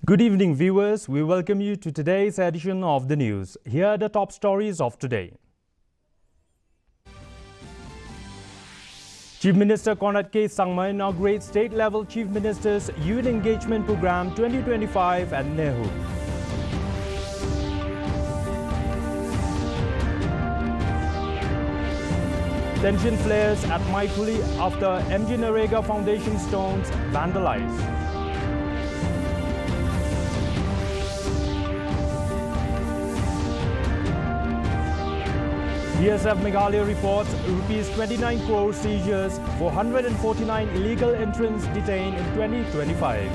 Good evening, viewers. We welcome you to today's edition of the news. Here are the top stories of today. Chief Minister Conrad K. Sangma inaugurates state-level Chief Ministers Youth Engagement Program 2025 at Nehu. Tension flares at Maikuli after MEGHALAYA Foundation stones vandalized. DSF Meghalaya reports rupees 29 crore seizures for 149 illegal entrants detained in 2025.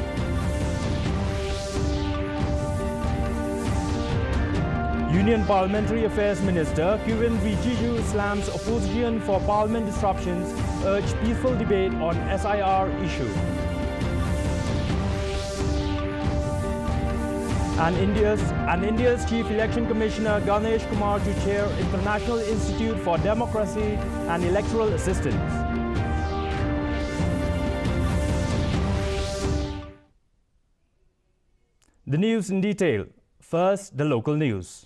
Union Parliamentary Affairs Minister Kiren Rijiju slams opposition for parliament disruptions, urged peaceful debate on SIR issue. And India's Chief Election Commissioner Ganesh Kumar to chair International Institute for Democracy and Electoral Assistance. The news in detail. First, the local news.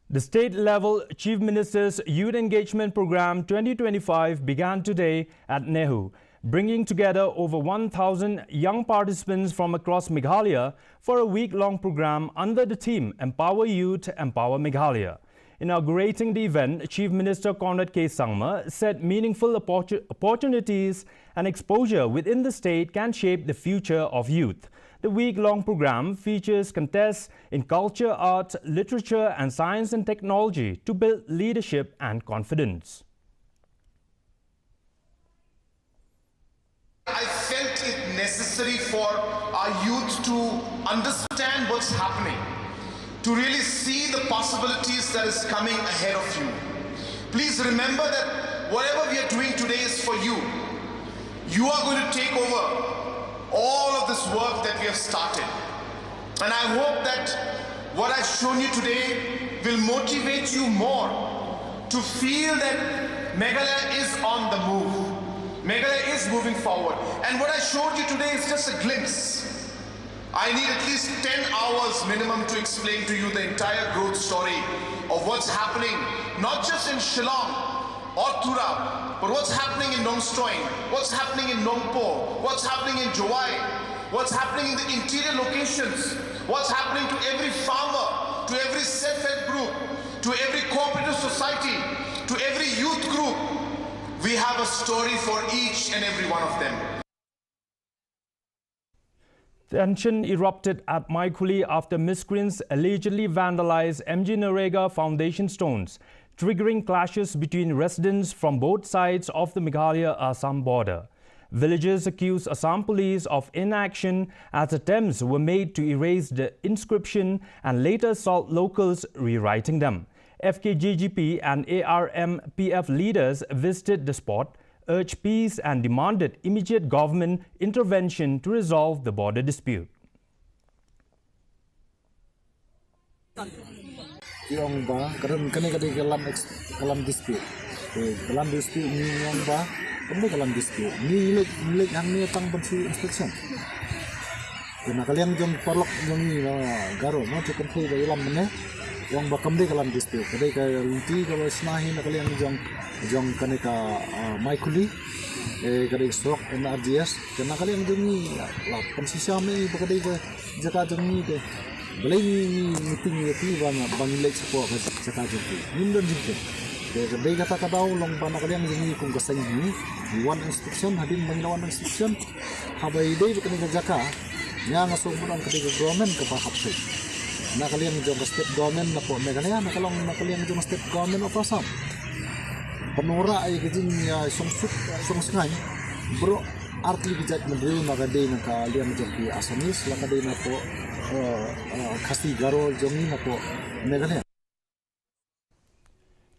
The state-level Chief Minister's Youth Engagement Program 2025 began today at Nehu, bringing together over 1,000 young participants from across Meghalaya for a week-long program under the theme Empower Youth, Empower Meghalaya. Inaugurating the event, Chief Minister Conrad K. Sangma said meaningful opportunities and exposure within the state can shape the future of youth. The week-long program features contests in culture, arts, literature and science and technology to build leadership and confidence. I felt it necessary for our youth to understand what's happening, to really see the possibilities that is coming ahead of you. Please remember that whatever we are doing today is for you. You are going to take over all of this work that we have started. And I hope that what I've shown you today will motivate you more to feel that Meghalaya is on the move. Meghalaya is moving forward. And what I showed you today is just a glimpse. I need at least 10 hours minimum to explain to you the entire growth story of what's happening, not just in Shillong or Tura, but what's happening in Nongstoin, what's happening in Nongpo, what's happening in Jowai, what's happening in the interior locations, what's happening to every farmer, to every self-help group, to every cooperative society, to every youth group. We have a story for each and every one of them. Tension erupted at Maikuli after miscreants allegedly vandalized MEGHALAYA Foundation stones, triggering clashes between residents from both sides of the Meghalaya-Assam border. Villagers accused Assam police of inaction as attempts were made to erase the inscription and later assault locals, rewriting them. FKJGP and ARMPF leaders visited the spot, urged peace and demanded immediate government intervention to resolve the border dispute. Yung ba karon kani kalam dispute ni yung ba kami kalam dispute ni ang ni tang bansi inspection kuna kalian jong porlok jong ni garo mo to control ba ilam ne yung ba kami kalam dispute kadai ka linti ka snahi na kalian jong kani ka Maikuli kadai stroke na RGS kana kalian jong ni la pansisame ba kadai ka jaka jong ni de Balai meeting ni bangilay sa po sa kajenti. Nindon dito. Kaya kata daw long ba nakaliang ni kung kasay ni one instruction hadin bangilawan instruction habay day ba kanila jaka nya nga sumon ang kadiga government kapahapse. Nakaliang jong state government na po Meghalaya nakalong nakaliang jong state government of Assam. Panura ay gidin sungsungay bro artli bijat madriw nagaday ng kaliang jong Assamese lakaday na po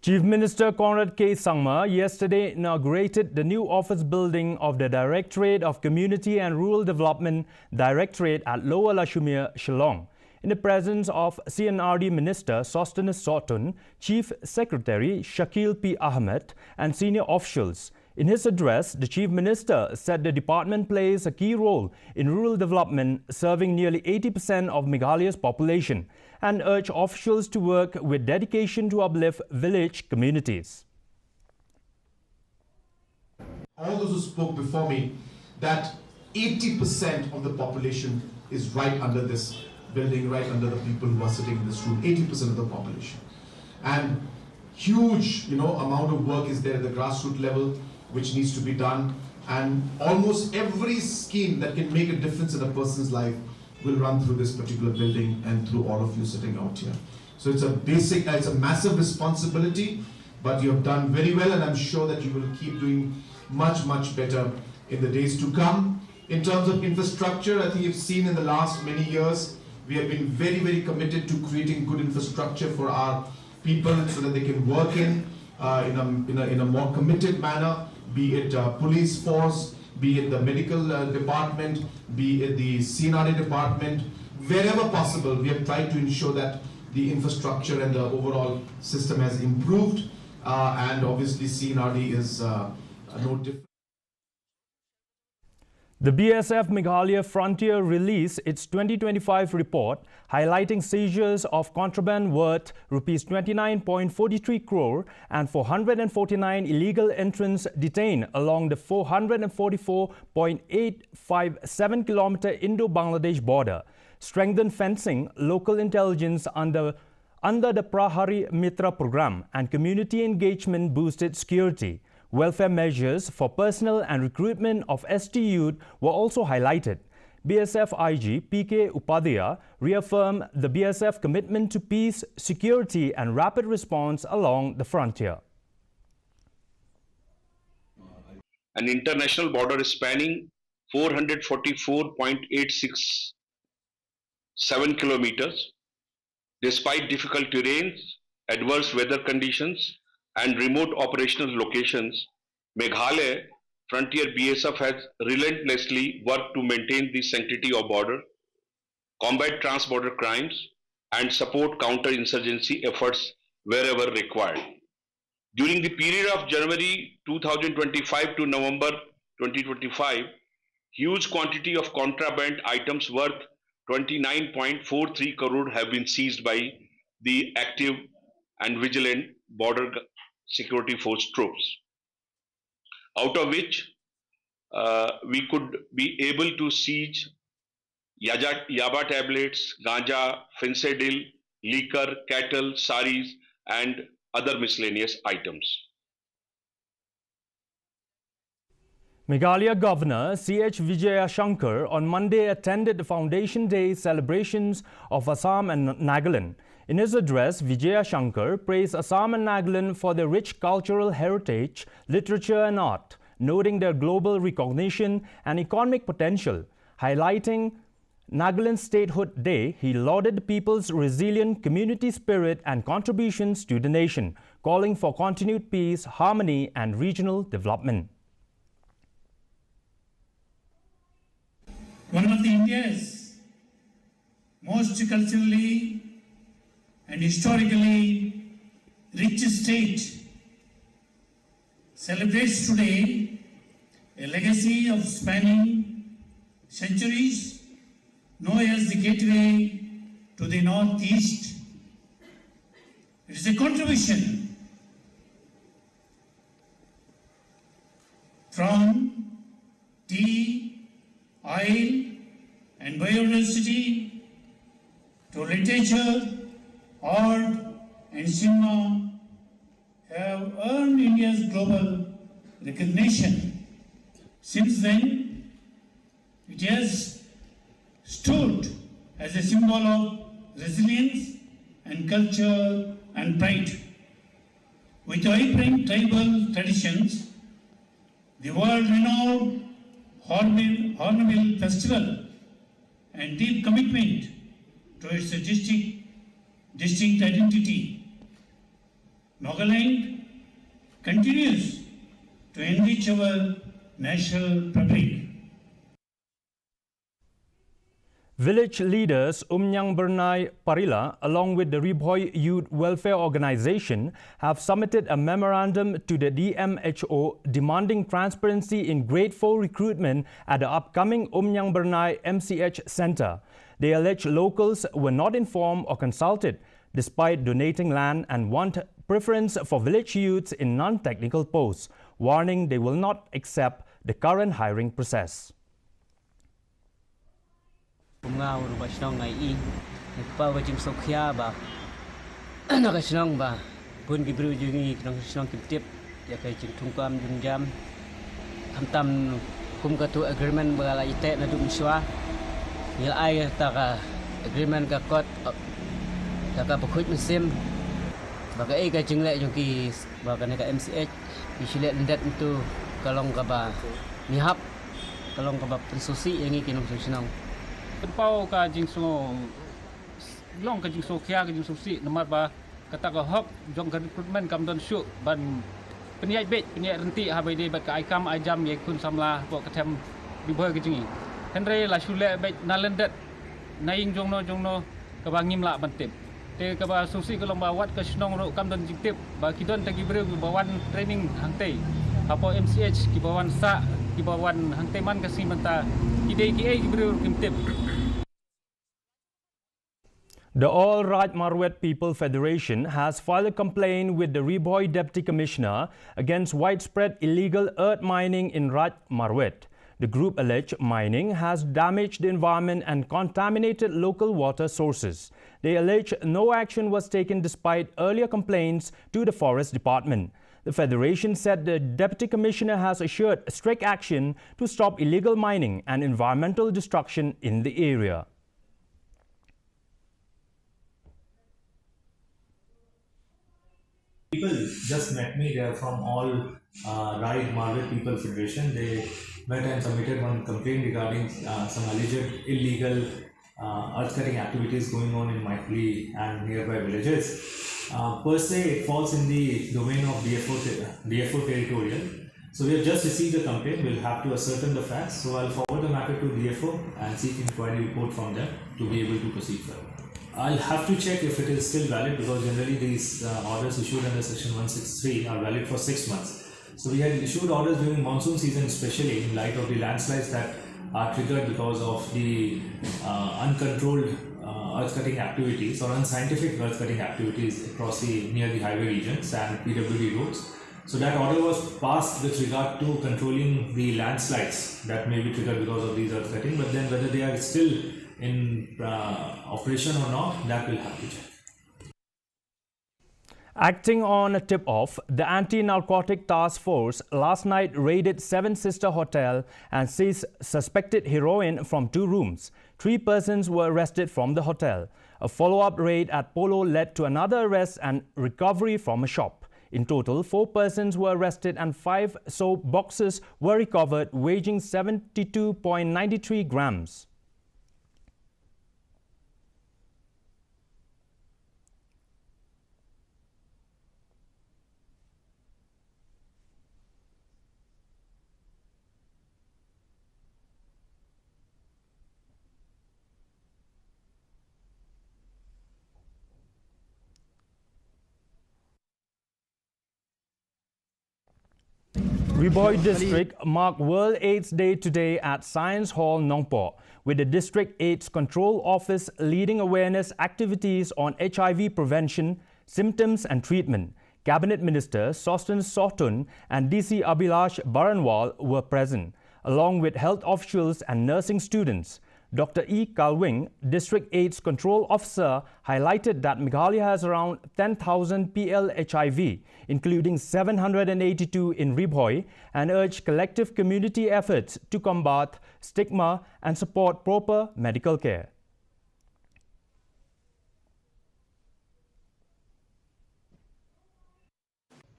Chief Minister Conrad K. Sangma yesterday inaugurated the new office building of the Directorate of Community and Rural Development Directorate at Lower Lashumir, Shillong. in the presence of CNRD Minister Sostenes Sotun, Chief Secretary Shakil P. Ahmed, and senior officials. In his address, the Chief Minister said the department plays a key role in rural development, serving nearly 80% of Meghalaya's population, and urged officials to work with dedication to uplift village communities. All those who spoke before me, that 80% of the population is right under this building, right under the people who are sitting in this room, 80% of the population. And huge, amount of work is there at the grassroots level, which needs to be done. And almost every scheme that can make a difference in a person's life will run through this particular building and through all of you sitting out here. So it's a massive responsibility, but you have done very well, and I'm sure that you will keep doing much, much better in the days to come. In terms of infrastructure, I think you've seen in the last many years, we have been very, very committed to creating good infrastructure for our people so that they can work in a more committed manner, be it police force, be it the medical department, be it the CNRD department. Wherever possible, we have tried to ensure that the infrastructure and the overall system has improved, and obviously CNRD is no different. The BSF Meghalaya Frontier released its 2025 report highlighting seizures of contraband worth Rs 29.43 crore and 449 illegal entrants detained along the 444.857 kilometer Indo-Bangladesh border, strengthened fencing, local intelligence under the Prahari Mitra program, and community engagement boosted security. Welfare measures for personnel and recruitment of ST youth were also highlighted. BSF IG PK Upadhyaya reaffirmed the BSF commitment to peace, security and rapid response along the frontier. An international border spanning 444.867 kilometers. Despite difficult terrains, adverse weather conditions, and remote operational locations, Meghalaya Frontier BSF has relentlessly worked to maintain the sanctity of border, combat trans-border crimes, and support counter-insurgency efforts wherever required. During the period of January 2025 to November 2025, huge quantity of contraband items worth 29.43 crore have been seized by the active and vigilant border security force troops, out of which we could be able to seize yaba tablets, ganja, fencidil, liquor, cattle, saris, and other miscellaneous items. Meghalaya Governor C.H. Vijaya Shankar on Monday attended the Foundation Day celebrations of Assam and Nagaland. In his address, Vijaya Shankar praised Assam and Nagaland for their rich cultural heritage, literature and art, noting their global recognition and economic potential. Highlighting Nagaland Statehood Day, he lauded the people's resilient community spirit and contributions to the nation, calling for continued peace, harmony and regional development. One of India's most culturally and historically rich state celebrates today a legacy of spanning centuries, known as the gateway to the northeast. It is a contribution from tea, oil and biodiversity to literature, art and cinema have earned India's global recognition. Since then, it has stood as a symbol of resilience and culture and pride. With vibrant tribal traditions, the world-renowned Hornbill Festival and deep commitment to its distinct identity, Nagaland continues to enrich our national fabric. Village leaders Umnyang Bernai Parila, along with the Ribhoi Youth Welfare Organization, have submitted a memorandum to the DMHO demanding transparency in grade 4 recruitment at the upcoming Umnyang Bernai MCH Center. They allege locals were not informed or consulted, despite donating land, and want preference for village youths in non-technical posts, warning they will not accept the current hiring process. Ngau rupa senang ngai i, pa wajib sokya ba, nak senang ba, pun gibru jungi senang senang kiptip, ya kai cing tungkam junjam, hamtam kum katu agreement bagala ite na dum swa, nil ai taka agreement ka kot, taka pakut musim, baga ai kai cing le jungi baga neka MCH, isilet lendat itu kalong kaba nihap, kalong kaba pensusi yang ini kinong senang. Pau ka jingso long ka jingso kya ka jingso si nomor ba kata ka hop jong ka recruitment kam don shu ban peniai bet peniai renti ha bai de bat ka aikam ajam ye kun samla po ka them di boy ka jingi henre la shule bet nalendet naing jongno ka bangim la bantip te ka ba susi ka long ba wat ka snong ro kam don jingtip ba kidon ta gibre ba wan training hangte apo MCH ki bawan sa ki bawan hangte man ka simanta ide ki ai gibre kimtip. The All Raj Marwet People Federation has filed a complaint with the Ribhoi Deputy Commissioner against widespread illegal earth mining in Raj Marwet. The group alleged mining has damaged the environment and contaminated local water sources. They allege no action was taken despite earlier complaints to the Forest Department. The Federation said the Deputy Commissioner has assured strict action to stop illegal mining and environmental destruction in the area. People just met me. They are from all Ride Marwet People Federation. They met and submitted one complaint regarding some alleged illegal earth cutting activities going on in Maithili and nearby villages. Per se, it falls in the domain of DFO territorial. So we have just received a complaint. We'll have to ascertain the facts. So I'll forward the matter to DFO and seek inquiry report from them to be able to proceed further. I'll have to check if it is still valid, because generally these orders issued under section 163 are valid for 6 months. So we had issued orders during monsoon season, especially in light of the landslides that are triggered because of the uncontrolled earth cutting activities or unscientific earth cutting activities across near the highway regions and PWD roads. So that order was passed with regard to controlling the landslides that may be triggered because of these earth cutting, but then whether they are still in operation or not, that will have to check. Acting on a tip-off, the Anti-Narcotic Task Force last night raided Seven Sister Hotel and seized suspected heroin from 2 rooms. 3 persons were arrested from the hotel. A follow-up raid at Polo led to another arrest and recovery from a shop. In total, 4 persons were arrested and 5 soap boxes were recovered, weighing 72.93 grams. Ribhoi District marked World AIDS Day today at Science Hall, Nongpo, with the District AIDS Control Office leading awareness activities on HIV prevention, symptoms and treatment. Cabinet Minister Sostin Sotun and DC Abhilash Baranwal were present, along with health officials and nursing students. Dr. E. Kalwing, District AIDS Control Officer, highlighted that Meghalaya has around 10,000 PL-HIV, including 782 in Ribhoi, and urged collective community efforts to combat stigma and support proper medical care.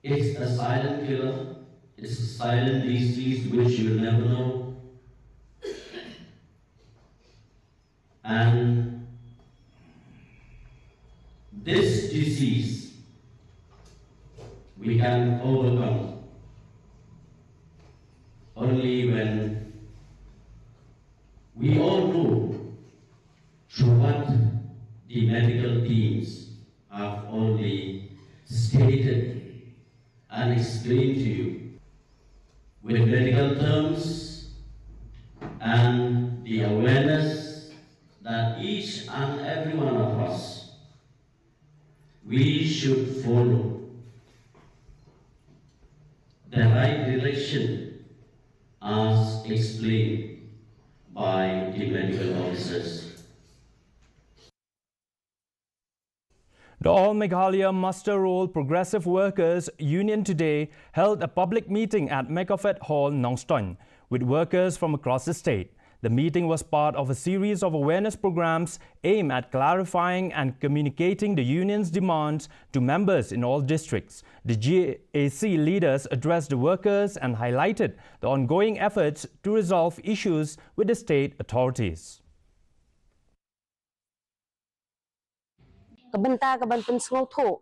It's a silent killer. It's a silent disease which you'll never know. And this disease we can overcome only when we all know with medical terms and the awareness that each and every one of us, we should follow the right direction as explained by the medical officers. The All Meghalaya Muster Roll Progressive Workers Union today held a public meeting at Megafet Hall, Nongstoin, with workers from across the state. The meeting was part of a series of awareness programs aimed at clarifying and communicating the union's demands to members in all districts. The GAC leaders addressed the workers and highlighted the ongoing efforts to resolve issues with the state authorities. Kabenta kaban pensngau tho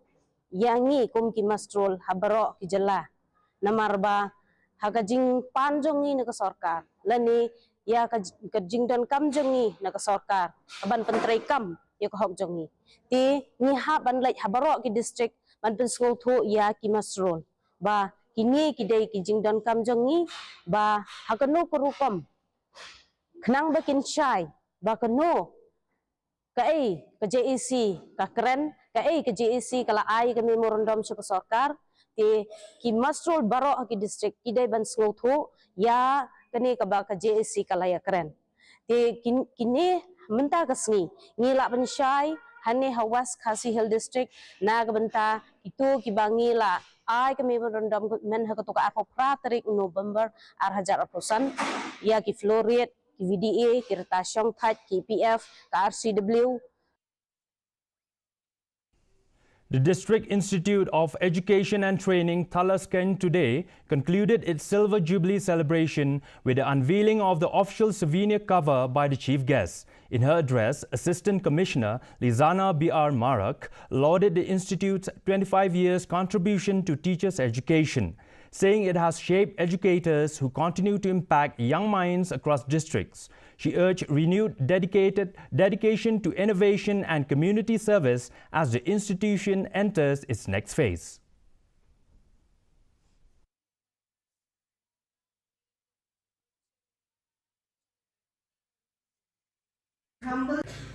yangi kum ki mastrol habaro ki jala namarba hakajing panjongi na sarkar lani ya kajing dan kam jongi na sarkar kaban pentrai kam ya ko hok jongi ti ni ha ban lai habaro ki district ban pensngau tho ya ki mastrol ba kini kidai ki jing dan kam jongi ba hakano perukam khnang bakin chai ba kano kai ke JAC ka keren kai ke JAC kala ai ke memorandum sa sarkar ti ki mastrol baro ki district kidai ban sngo tho ya kani ka ba ka JAC kala ya keren ti kini menta ka sngi ngila ban shai hane hawas khasi hill district na ka benta itu ki bangila ai ke memorandum men ha ka to ka apra tarik November 2000 ya ki Floriet ki VDA, ki Retasyong Thaj, ki PF, ki RCW. The District Institute of Education and Training, Thalasken, today concluded its Silver Jubilee celebration with the unveiling of the official souvenir cover by the chief guest. In her address, Assistant Commissioner Lizana B.R. Marak lauded the Institute's 25 years contribution to teachers' education, saying it has shaped educators who continue to impact young minds across districts. She urged renewed dedication to innovation and community service as the institution enters its next phase.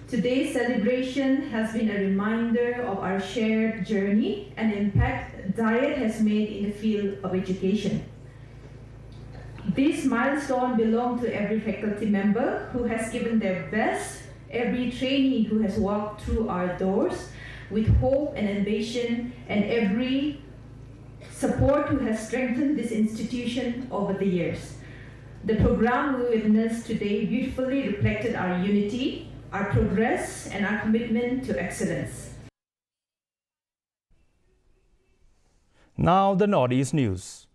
Today's celebration has been a reminder of our shared journey and impact Diet has made in the field of education. This milestone belongs to every faculty member who has given their best, every trainee who has walked through our doors with hope and ambition, and every support who has strengthened this institution over the years. The program we witnessed today beautifully reflected our unity, our progress, and our commitment to excellence. Now the Northeast News.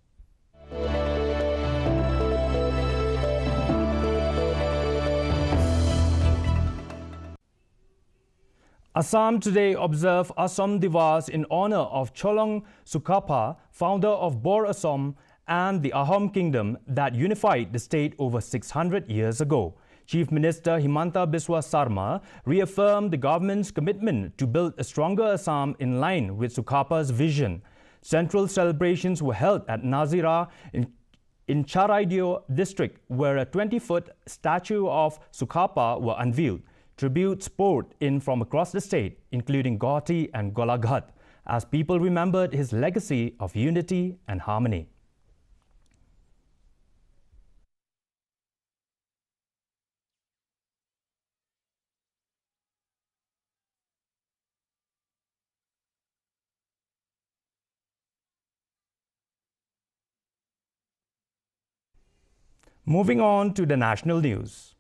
Assam today observed Assam Divas in honor of Cholong Sukapa, founder of Bor Assam and the Ahom Kingdom that unified the state over 600 years ago. Chief Minister Himanta Biswa Sarma reaffirmed the government's commitment to build a stronger Assam in line with Sukapa's vision. Central celebrations were held at Nazira in Charaidio district, where a 20-foot statue of Sukapa were unveiled. Tributes poured in from across the state, including Gauhati and Golaghat, as people remembered his legacy of unity and harmony. Moving on to the national news.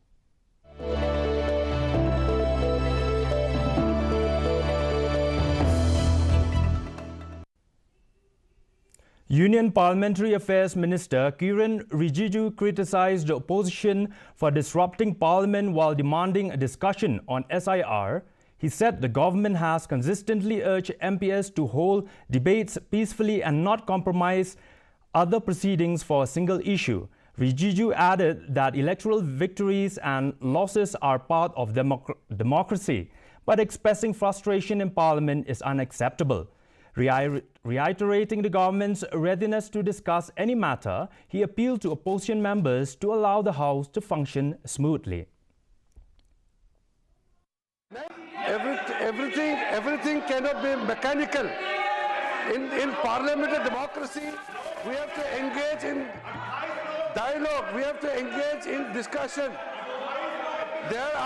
Union Parliamentary Affairs Minister Kiran Rijiju criticized the opposition for disrupting Parliament while demanding a discussion on SIR. He said the government has consistently urged MPs to hold debates peacefully and not compromise other proceedings for a single issue. Rijiju added that electoral victories and losses are part of democracy, but expressing frustration in Parliament is unacceptable. Reiterating the government's readiness to discuss any matter, he appealed to opposition members to allow the House to function smoothly. Everything cannot be mechanical. In parliamentary democracy, we have to engage in dialogue. We have to engage in discussion. There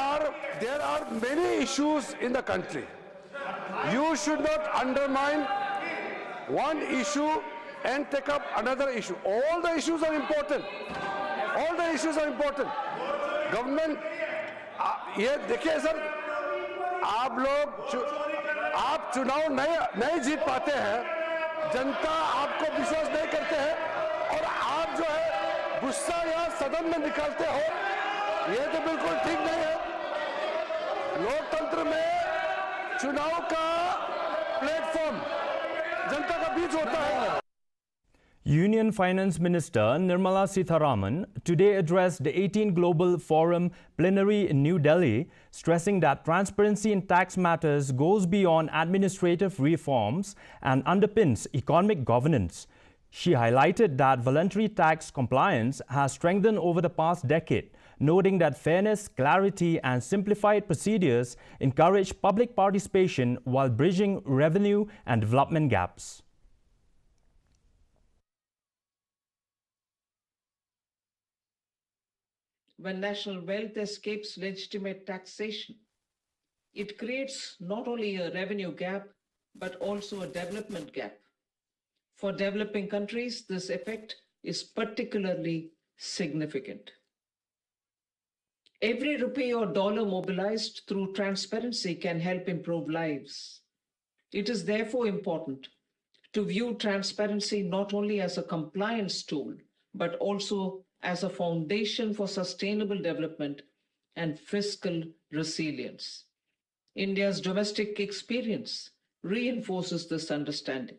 are many issues in the country. You should not undermine one issue and take up another issue. All the issues are important. All the issues are important. Government, ये देखिए sir, आप चुनाव नहीं जीत पाते हैं, जनता आपको विश्वास नहीं करते हैं, और आप जो है गुस्सा या सदन में निकालते हो, ये तो बिल्कुल ठीक नहीं है। लोकतंत्र में चुनाव का प्लेटफॉर्म जनता का बीच होता है। Union Finance Minister Nirmala Sitharaman today addressed the 18th Global Forum plenary in New Delhi, stressing that transparency in tax matters goes beyond administrative reforms and underpins economic governance. She highlighted that voluntary tax compliance has strengthened over the past decade, noting that fairness, clarity and simplified procedures encourage public participation while bridging revenue and development gaps. When national wealth escapes legitimate taxation, it creates not only a revenue gap, but also a development gap. For developing countries, this effect is particularly significant. Every rupee or dollar mobilized through transparency can help improve lives. It is therefore important to view transparency not only as a compliance tool, but also as a foundation for sustainable development and fiscal resilience. India's domestic experience reinforces this understanding.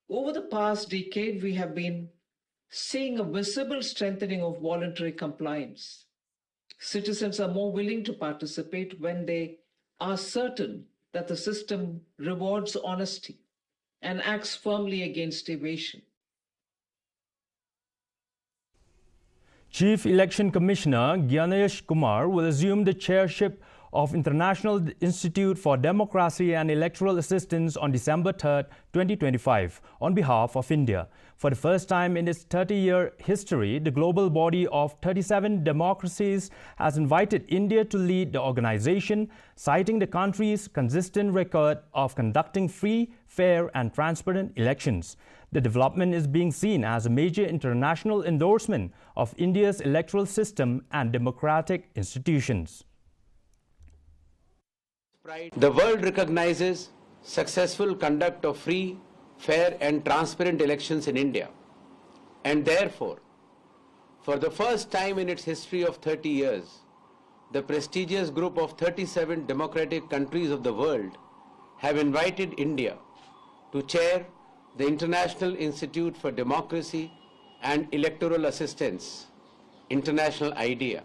Over the past decade, we have been seeing a visible strengthening of voluntary compliance. Citizens are more willing to participate when they are certain that the system rewards honesty and acts firmly against evasion. Chief Election Commissioner Gyanesh Kumar will assume the chairship of International Institute for Democracy and Electoral Assistance on December 3, 2025, on behalf of India. For the first time in its 30-year history, the global body of 37 democracies has invited India to lead the organization, citing the country's consistent record of conducting free, fair and transparent elections. The development is being seen as a major international endorsement of India's electoral system and democratic institutions. The world recognizes successful conduct of free, fair and transparent elections in India. And therefore, for the first time in its history of 30 years, the prestigious group of 37 democratic countries of the world have invited India to chair the International Institute for Democracy and Electoral Assistance, International IDEA.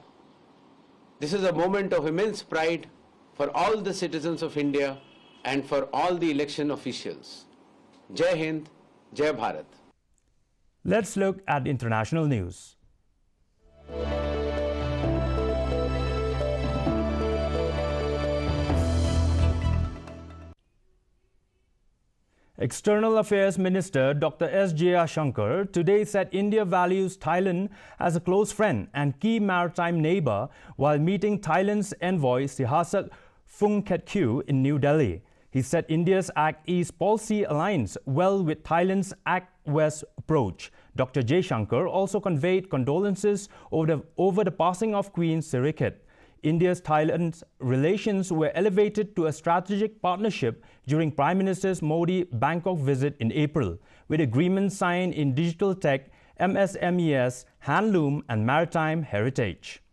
This is a moment of immense pride for all the citizens of India and for all the election officials. Jai Hind, Jai Bharat. Let's look at international news. External Affairs Minister Dr. S. Jaishankar today said India values Thailand as a close friend and key maritime neighbor while meeting Thailand's envoy Sihasak Phumketkeow in New Delhi. He said India's Act East policy aligns well with Thailand's Act West approach. Dr. Jaishankar also conveyed condolences over the passing of Queen Sirikit. India-Thailand's relations were elevated to a strategic partnership during Prime Minister Modi's Bangkok visit in April, with agreements signed in digital tech, MSMEs, handloom and maritime heritage.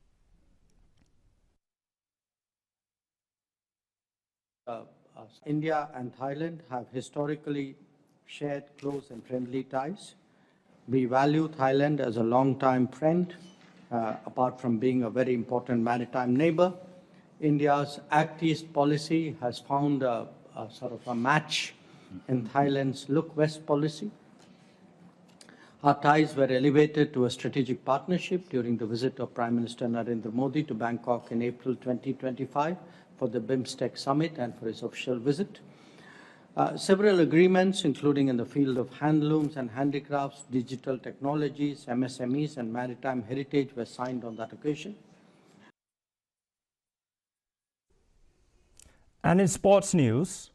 India and Thailand have historically shared close and friendly ties. We value Thailand as a long-time friend, apart from being a very important maritime neighbor. India's Act East policy has found a sort of a match in Thailand's Look West policy. Our ties were elevated to a strategic partnership during the visit of Prime Minister Narendra Modi to Bangkok in April 2025 for the BIMSTEC summit and for his official visit. Several agreements, including in the field of handlooms and handicrafts, digital technologies, MSMEs, and maritime heritage, were signed on that occasion. And in sports news,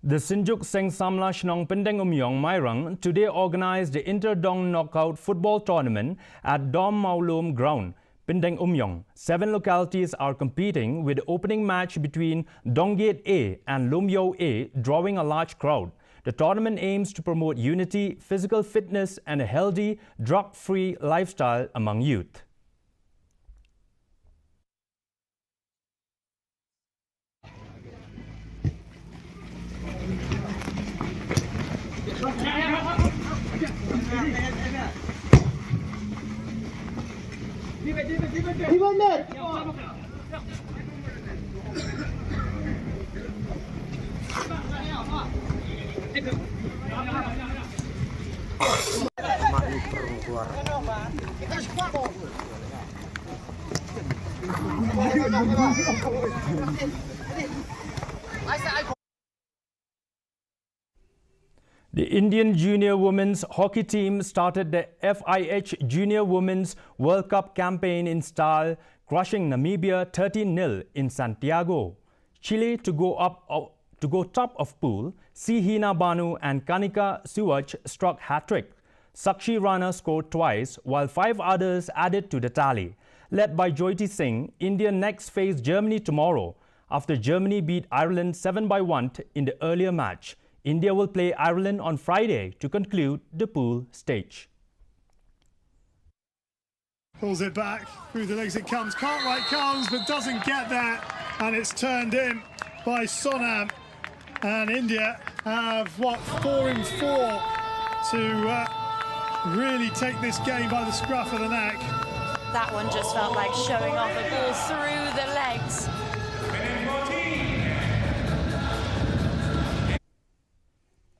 the Sinjuk Seng Samla Shnong Pendeng Umyong Mairang today organized the Interdong Knockout Football Tournament at Dom Maulom Ground, Pendeng Umyong. 7 localities are competing, with the opening match between Donggate A and Lumyo A drawing a large crowd. The tournament aims to promote unity, physical fitness, and a healthy, drug-free lifestyle among youth. The Indian junior women's hockey team started the FIH Junior Women's World Cup campaign in style, crushing Namibia 13-0 in Santiago. Chile to go top of pool. Sihina Banu and Kanika Siwaj struck hat-trick. Sakshi Rana scored twice, while 5 others added to the tally. Led by Jyoti Singh, India next face Germany tomorrow. After Germany beat Ireland 7-1 in the earlier match, India will play Ireland on Friday to conclude the pool stage. Pulls it back, through the legs it comes. Cartwright comes, but doesn't get that, and it's turned in by Sonam. And India have, 4 in 4 to really take this game by the scruff of the neck. That one just felt like showing off the ball through the legs.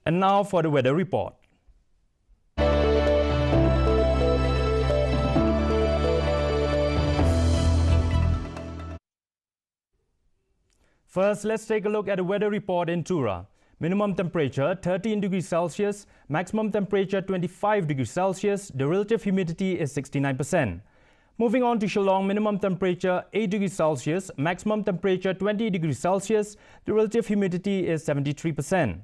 And now for the weather report. First, let's take a look at the weather report in Tura. Minimum temperature 13 degrees Celsius, maximum temperature 25 degrees Celsius, the relative humidity is 69%. Moving on to Shillong, minimum temperature 8 degrees Celsius, maximum temperature 20 degrees Celsius, the relative humidity is 73%.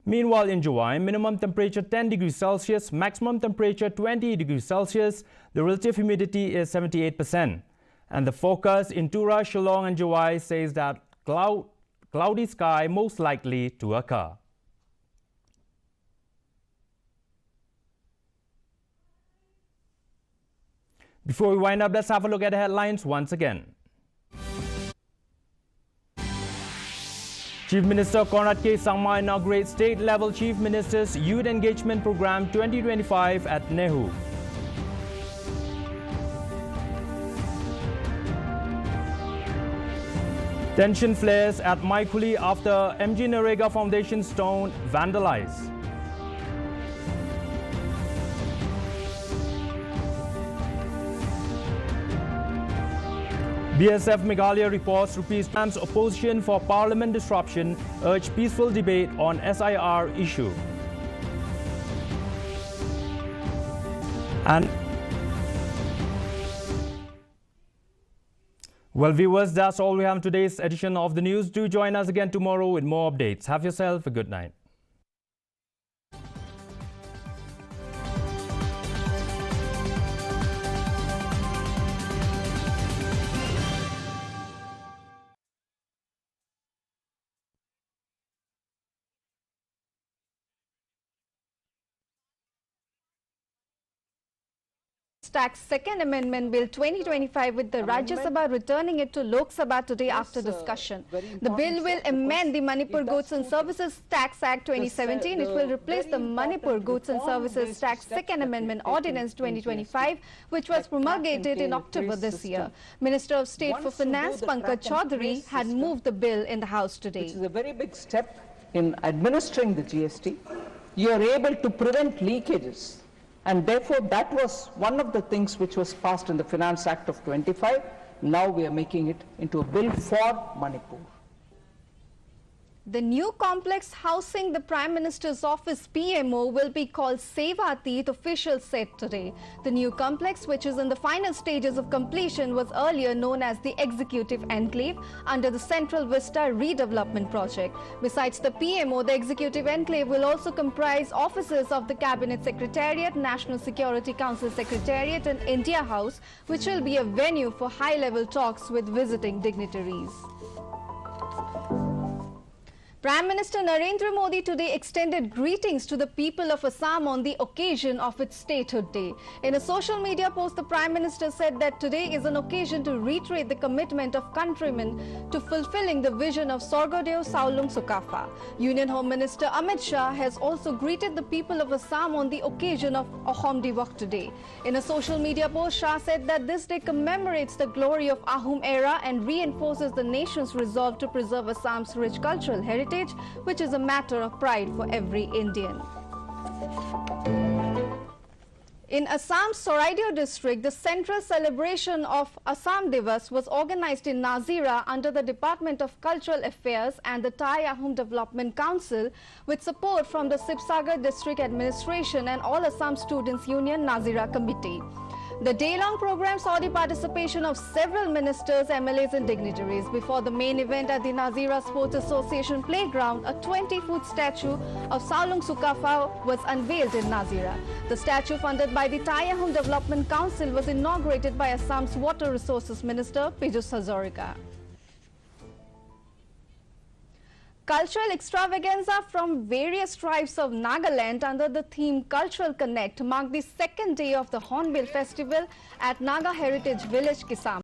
Meanwhile, in Jawai, minimum temperature 10 degrees Celsius, maximum temperature 20 degrees Celsius, the relative humidity is 78%. And the forecast in Tura, Shillong and Jawai says that cloudy sky most likely to occur. Before we wind up, let's have a look at the headlines once again. Chief Minister Conrad K. Sangma inaugurates state-level Chief Ministers Youth Engagement Program 2025 at Nehu. Tension flares at Maikuli after MG Narega Foundation stone vandalized. BSF Meghalaya reports Rupees opposition for parliament disruption urge peaceful debate on SIR issue. And well, viewers, that's all we have in today's edition of the news. Do join us again tomorrow with more updates. Have yourself a good night. Tax Second Amendment Bill 2025 with the Rajya Sabha returning it to Lok Sabha today after discussion. The bill will amend the Manipur Goods and Services Tax Act 2017. It will replace the Manipur Goods and Services Tax Second Amendment Ordinance 2025 which was promulgated in October this year. Minister of State for Finance Pankaj Chaudhary had moved the bill in the House today. Which is a very big step in administering the GST. You are able to prevent leakages. And therefore, that was one of the things which was passed in the Finance Act of 25. Now we are making it into a bill for Manipur. The new complex housing the Prime Minister's office PMO will be called Sevatit, officials said today. The new complex, which is in the final stages of completion, was earlier known as the Executive Enclave under the Central Vista Redevelopment Project. Besides the PMO, the Executive Enclave will also comprise offices of the Cabinet Secretariat, National Security Council Secretariat and India House, which will be a venue for high-level talks with visiting dignitaries. Prime Minister Narendra Modi today extended greetings to the people of Assam on the occasion of its Statehood Day. In a social media post, the Prime Minister said that today is an occasion to reiterate the commitment of countrymen to fulfilling the vision of Sorgodeo Saulung Sukapha. Union Home Minister Amit Shah has also greeted the people of Assam on the occasion of Ahom Diwak today. In a social media post, Shah said that this day commemorates the glory of Ahom era and reinforces the nation's resolve to preserve Assam's rich cultural heritage, which is a matter of pride for every Indian. In Assam's Soraidio district, the central celebration of Assam Divas was organized in Nazira under the Department of Cultural Affairs and the Thai Ahom Development Council with support from the Sibsagar District Administration and All Assam Students Union Nazira Committee. The day-long program saw the participation of several ministers, MLAs and dignitaries. Before the main event at the Nazira Sports Association playground, a 20-foot statue of Saulung Sukapha was unveiled in Nazira. The statue, funded by the Thai Ahom Development Council, was inaugurated by Assam's Water Resources Minister Pijus Hazarika. Cultural extravaganza from various tribes of Nagaland under the theme Cultural Connect marked the second day of the Hornbill Festival at Naga Heritage Village, Kisam.